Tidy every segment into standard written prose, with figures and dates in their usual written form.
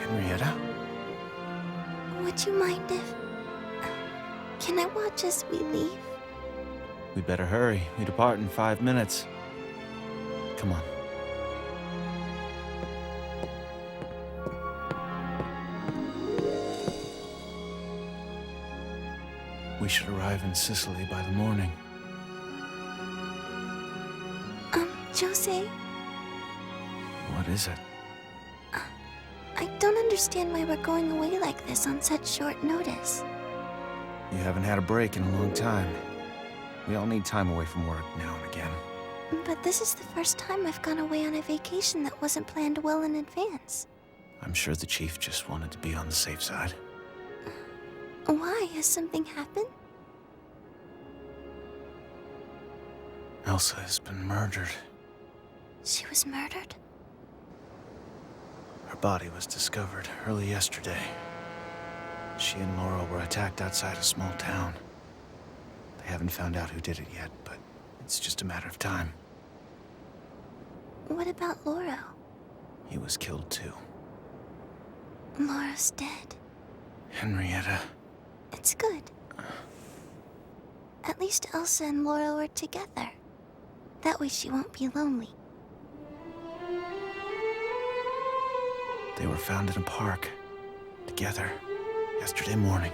Henrietta? Would you mind if... Can I watch as we leave? We better hurry. We depart in 5 minutes. Come on. We should arrive in Sicily by the morning. Jose? What is it? I don't understand why we're going away like this on such short notice. You haven't had a break in a long time. We all need time away from work now and again. But this is the first time I've gone away on a vacation that wasn't planned well in advance. I'm sure the chief just wanted to be on the safe side. Why? Has something happened? Elsa has been murdered. She was murdered? Her body was discovered early yesterday. She and Laurel were attacked outside a small town. They haven't found out who did it yet, but it's just a matter of time. What about Laurel? He was killed too. Laura's dead. Henrietta. It's good. At least Elsa and Laurel were together. That way she won't be lonely. They were found in a park, together, yesterday morning.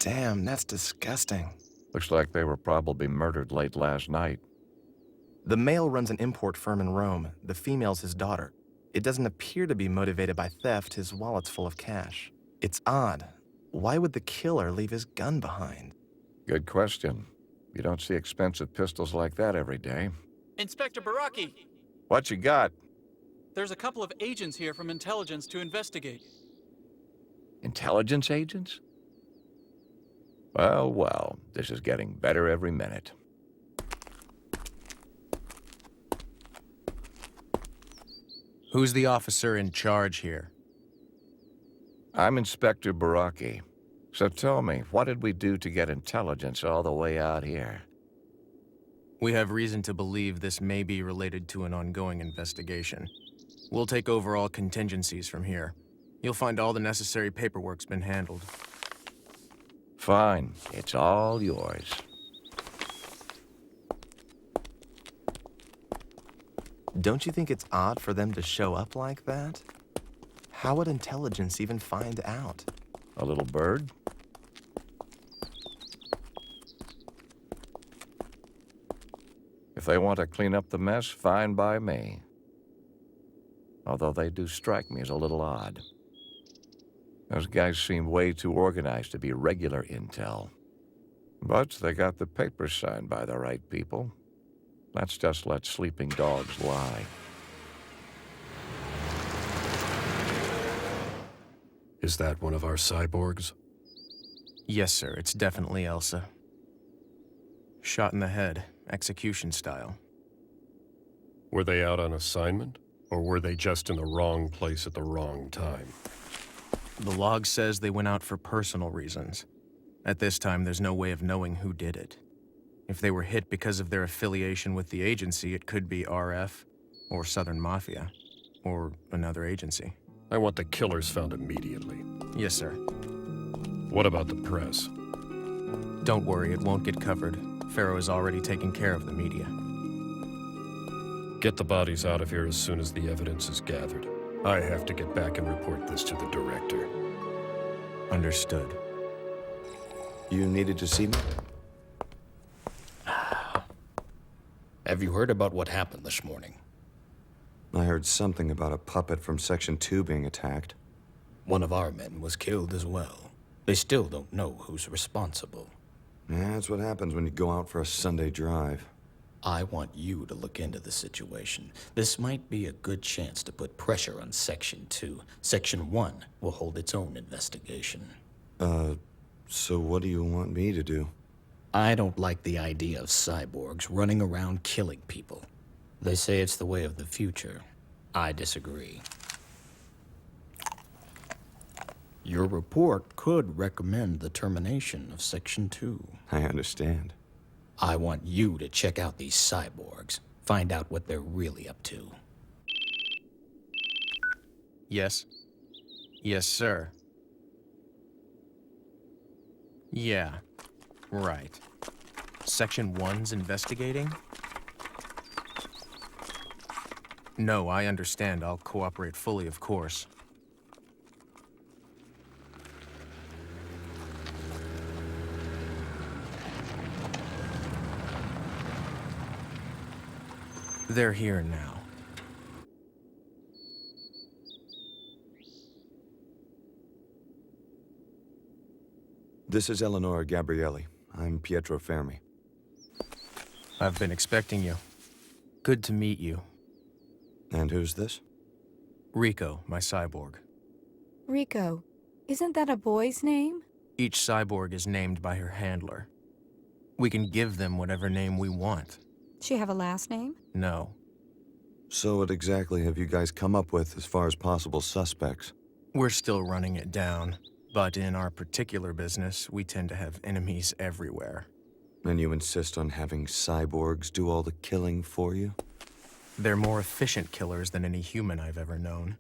Damn, that's disgusting. Looks like they were probably murdered late last night. The male runs an import firm in Rome. The female's his daughter. It doesn't appear to be motivated by theft. His wallet's full of cash. It's odd. Why would the killer leave his gun behind? Good question. You don't see expensive pistols like that every day. Inspector Baraki! What you got? There's a couple of agents here from intelligence to investigate. Intelligence agents? Well, well, this is getting better every minute. Who's the officer in charge here? I'm Inspector Baraki. So tell me, what did we do to get intelligence all the way out here? We have reason to believe this may be related to an ongoing investigation. We'll take over all contingencies from here. You'll find all the necessary paperwork's been handled. Fine. It's all yours. Don't you think it's odd for them to show up like that? How would intelligence even find out? A little bird? If they want to clean up the mess, fine by me. Although they do strike me as a little odd. Those guys seem way too organized to be regular intel. But they got the papers signed by the right people. Let's just let sleeping dogs lie. Is that one of our cyborgs? Yes, sir. It's definitely Elsa. Shot in the head, execution style. Were they out on assignment? Or were they just in the wrong place at the wrong time? The log says they went out for personal reasons. At this time, there's no way of knowing who did it. If they were hit because of their affiliation with the agency, it could be RF, or Southern Mafia, or another agency. I want the killers found immediately. Yes, sir. What about the press? Don't worry, it won't get covered. Pharaoh is already taking care of the media. Get the bodies out of here as soon as the evidence is gathered. I have to get back and report this to the director. Understood. You needed to see me? Have you heard about what happened this morning? I heard something about a puppet from Section 2 being attacked. One of our men was killed as well. They still don't know who's responsible. Yeah, that's what happens when you go out for a Sunday drive. I want you to look into the situation. This might be a good chance to put pressure on Section 2. Section 1 will hold its own investigation. So what do you want me to do? I don't like the idea of cyborgs running around killing people. They say it's the way of the future. I disagree. Your report could recommend the termination of Section 2. I understand. I want you to check out these cyborgs. Find out what they're really up to. Yes? Yes, sir. Yeah, right. Section 1's investigating? No, I understand. I'll cooperate fully, of course. They're here now. This is Eleonora Gabrielli. I'm Pietro Fermi. I've been expecting you. Good to meet you. And who's this? Rico, my cyborg. Rico, isn't that a boy's name? Each cyborg is named by her handler. We can give them whatever name we want. She have a last name? No. So what exactly have you guys come up with as far as possible suspects? We're still running it down, but in our particular business, we tend to have enemies everywhere. And you insist on having cyborgs do all the killing for you? They're more efficient killers than any human I've ever known.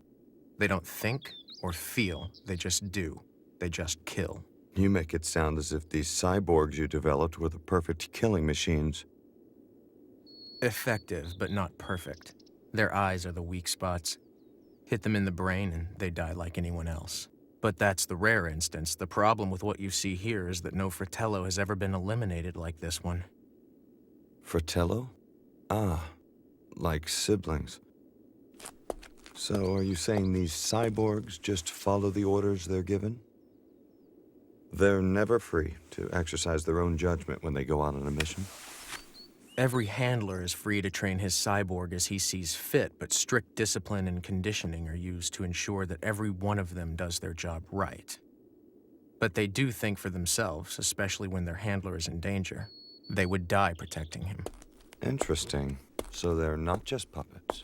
They don't think or feel, they just do. They just kill. You make it sound as if these cyborgs you developed were the perfect killing machines. Effective, but not perfect. Their eyes are the weak spots. Hit them in the brain and they die like anyone else. But that's the rare instance. The problem with what you see here is that no Fratello has ever been eliminated like this one. Fratello? Ah, like siblings. So are you saying these cyborgs just follow the orders they're given? They're never free to exercise their own judgment when they go out on a mission? Every handler is free to train his cyborg as he sees fit, but strict discipline and conditioning are used to ensure that every one of them does their job right. But they do think for themselves, especially when their handler is in danger. They would die protecting him. Interesting. So they're not just puppets.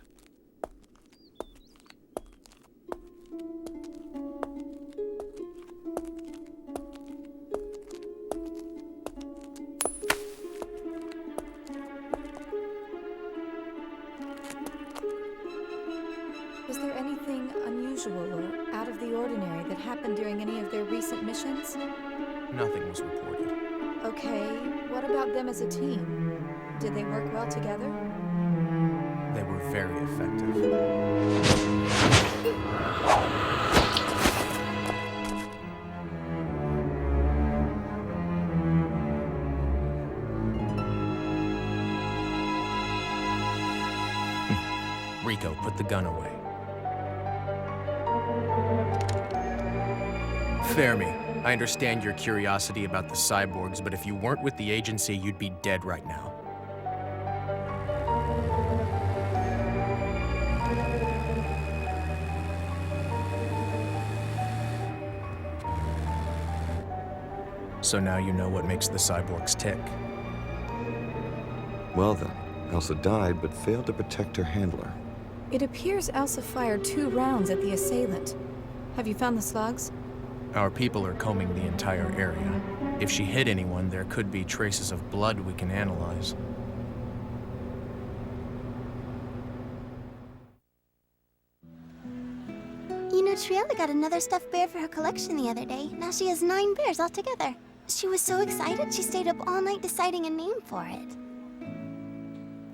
Was there anything unusual or out of the ordinary that happened during any of their recent missions? Nothing was reported. Okay, what about them as a team? Did they work well together? They were very effective. Rico, put the gun away. Fermi, I understand your curiosity about the cyborgs, but if you weren't with the agency, you'd be dead right now. So now you know what makes the cyborgs tick. Well then, Elsa died but failed to protect her handler. It appears Elsa fired 2 rounds at the assailant. Have you found the slugs? Our people are combing the entire area. If she hit anyone, there could be traces of blood we can analyze. You know, Triella got another stuffed bear for her collection the other day. Now she has 9 bears altogether. She was so excited she stayed up all night deciding a name for it.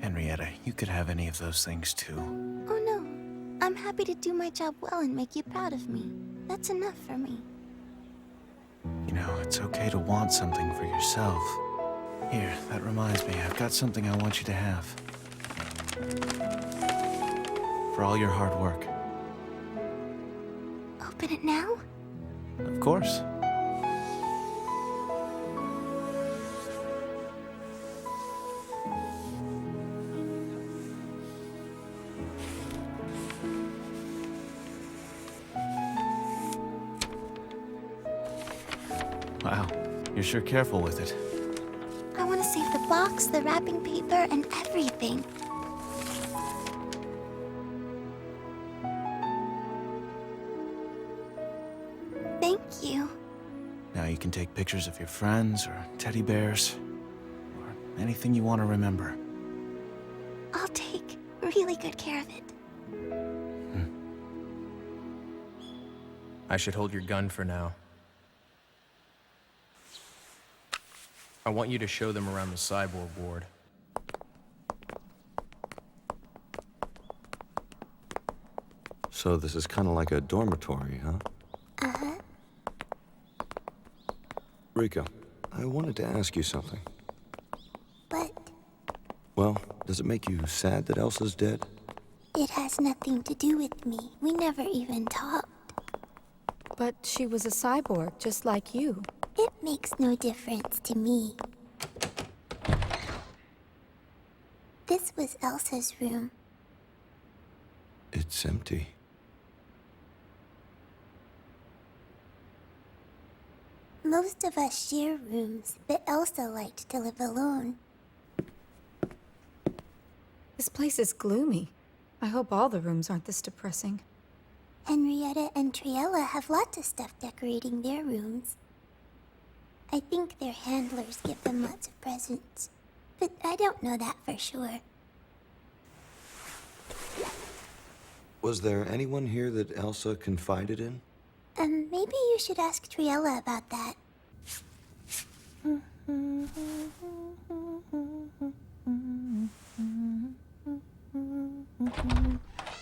Henrietta, you could have any of those things too. Oh no. I'm happy to do my job well and make you proud of me. That's enough for me. You know, it's okay to want something for yourself. Here, that reminds me, I've got something I want you to have. For all your hard work. Open it now? Of course. Wow, you're sure careful with it. I want to save the box, the wrapping paper, and everything. Thank you. Now you can take pictures of your friends or teddy bears, or anything you want to remember. I'll take really good care of it. I should hold your gun for now. I want you to show them around the cyborg ward. So this is kind of like a dormitory, huh? Uh-huh. Rika, I wanted to ask you something. But Well, does it make you sad that Elsa's dead? it has nothing to do with me. We never even talked. But she was a cyborg, just like you. It makes no difference to me. This was Elsa's room. It's empty. Most of us share rooms, but Elsa liked to live alone. This place is gloomy. I hope all the rooms aren't this depressing. Henrietta and Triella have lots of stuff decorating their rooms. I think their handlers give them lots of presents, but I don't know that for sure. Was there anyone here that Elsa confided in? Maybe you should ask Triella about that.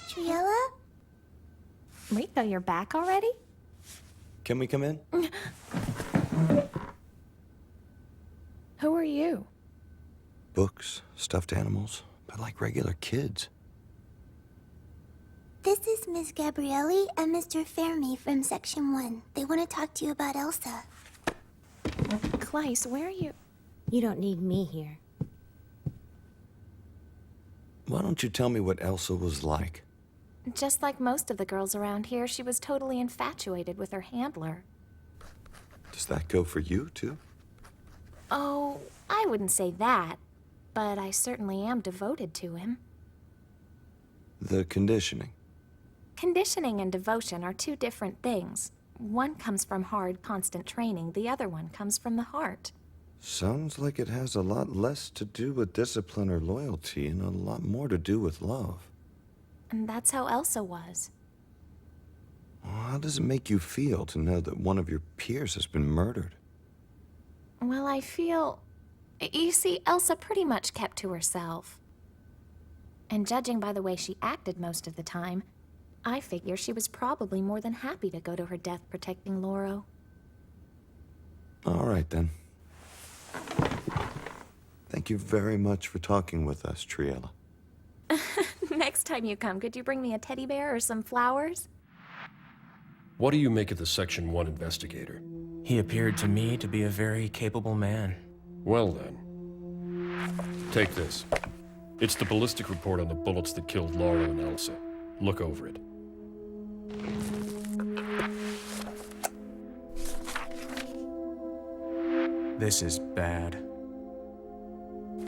Triella? Rika, you're back already? Can we come in? Who are you? Books, stuffed animals, but like regular kids. This is Miss Gabrielli and Mr. Fermi from Section 1. They want to talk to you about Elsa. Clyce, where are you? You don't need me here. Why don't you tell me what Elsa was like? Just like most of the girls around here, she was totally infatuated with her handler. Does that go for you, too? Oh, I wouldn't say that, but I certainly am devoted to him. The conditioning. Conditioning and devotion are two different things. One comes from hard, constant training. The other one comes from the heart. Sounds like it has a lot less to do with discipline or loyalty and a lot more to do with love. And that's how Elsa was. How does it make you feel to know that one of your peers has been murdered? Well, I feel... You see, Elsa pretty much kept to herself. And judging by the way she acted most of the time, I figure she was probably more than happy to go to her death protecting Loro. All right, then. Thank you very much for talking with us, Triella. Next time you come, could you bring me a teddy bear or some flowers? What do you make of the Section 1 investigator? He appeared to me to be a very capable man. Well then, take this. It's the ballistic report on the bullets that killed Laura and Elsa. Look over it. This is bad.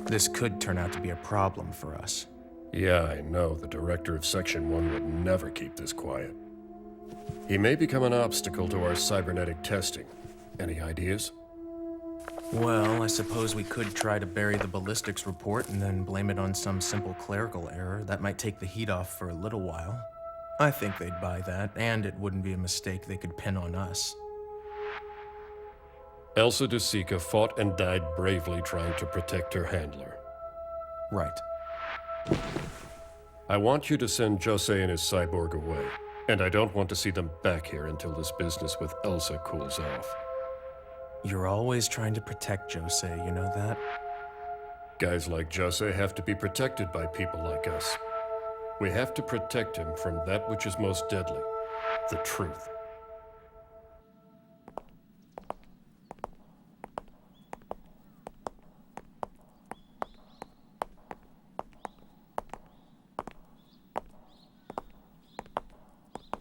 This could turn out to be a problem for us. Yeah, I know. The director of Section 1 would never keep this quiet. He may become an obstacle to our cybernetic testing. Any ideas? Well, I suppose we could try to bury the ballistics report and then blame it on some simple clerical error. That might take the heat off for a little while. I think they'd buy that, and it wouldn't be a mistake they could pin on us. Elsa BE0C585F fought and died bravely trying to protect her handler. Right. I want you to send Jose and his cyborg away, and I don't want to see them back here until this business with Elsa cools off. You're always trying to protect Jose, you know that? Guys like Jose have to be protected by people like us. We have to protect him from that which is most deadly, the truth.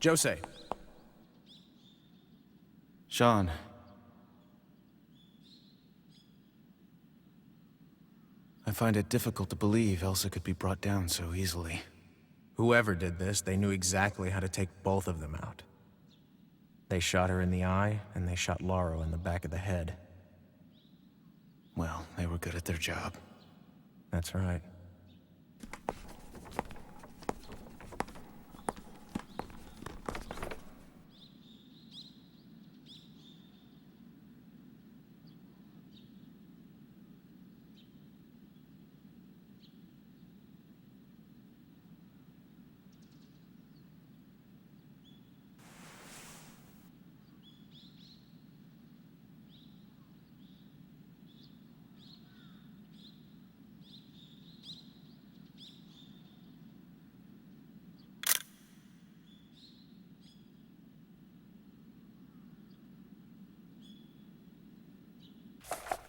Jose. Sean. I find it difficult to believe Elsa could be brought down so easily. Whoever did this, they knew exactly how to take both of them out. They shot her in the eye, and they shot Lauro in the back of the head. Well, they were good at their job. That's right.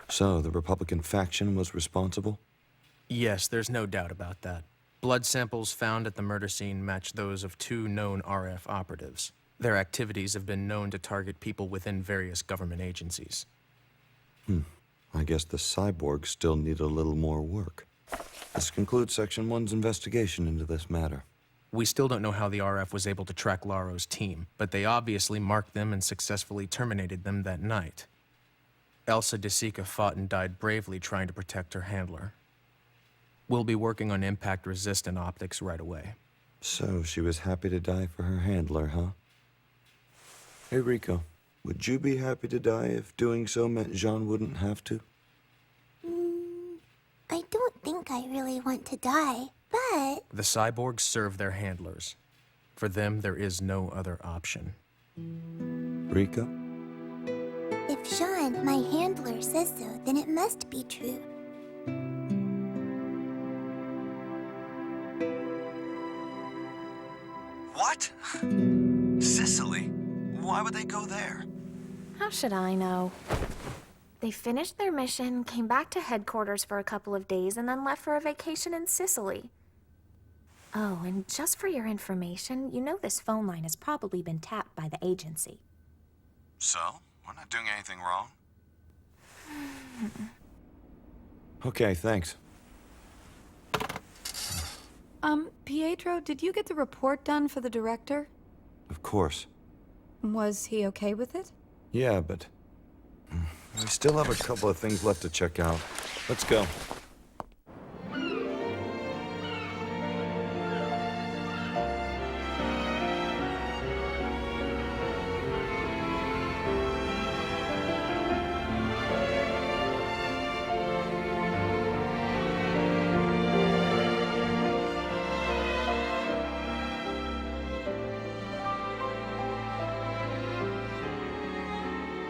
So, the Republican faction was responsible? Yes, there's no doubt about that. Blood samples found at the murder scene match those of 2 known RF operatives. Their activities have been known to target people within various government agencies. I guess the cyborgs still need a little more work. This concludes Section 1's investigation into this matter. We still don't know how the RF was able to track Lauro's team, but they obviously marked them and successfully terminated them that night. Elsa BE0C585F fought and died bravely trying to protect her handler. We'll be working on impact-resistant optics right away. So, she was happy to die for her handler, huh? Hey, Rico, would you be happy to die if doing so meant Jean wouldn't have to? I don't think I really want to die, but... The cyborgs serve their handlers. For them, there is no other option. Rico? If Sean, my handler, says so, then it must be true. What? Sicily? Why would they go there? How should I know? They finished their mission, came back to headquarters for a couple of days, and then left for a vacation in Sicily. Oh, and just for your information, you know this phone line has probably been tapped by the agency. So? We're not doing anything wrong? Okay, thanks. Pietro, did you get the report done for the director? Of course. Was he okay with it? Yeah, but... we still have a couple of things left to check out. Let's go.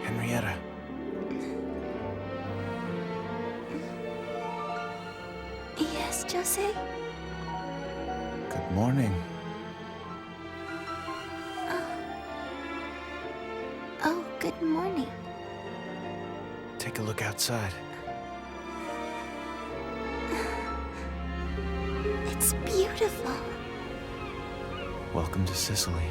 Henrietta. Yes, Jose? Good morning. Oh, good morning. Take a look outside. It's beautiful. Welcome to Sicily.